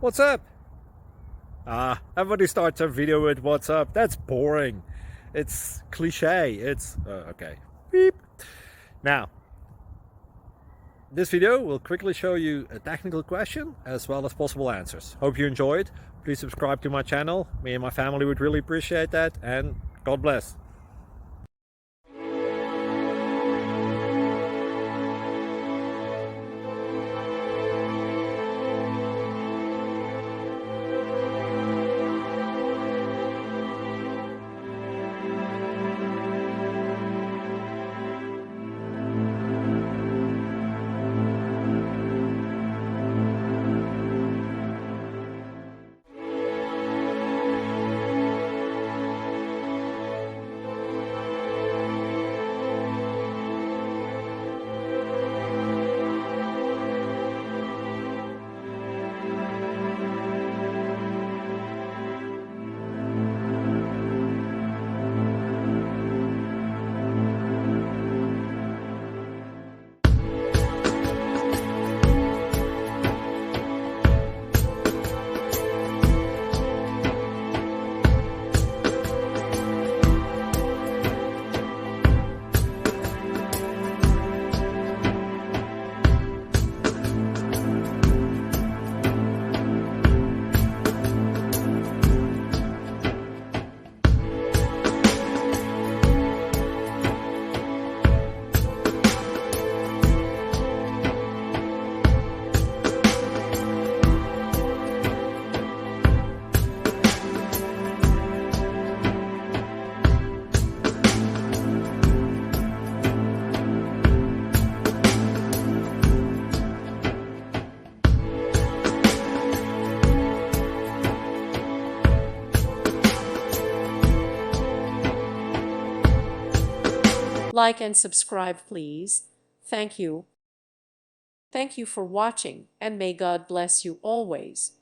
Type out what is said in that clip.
What's up? Everybody starts a video with what's up. That's boring. It's cliche. It's okay. Beep. Now, this video will quickly show you a technical question as well as possible answers. Hope you enjoyed. Please subscribe to my channel. Me and my family would really appreciate that, and God bless. Like and subscribe, please. Thank you. Thank you for watching, and may God bless you always.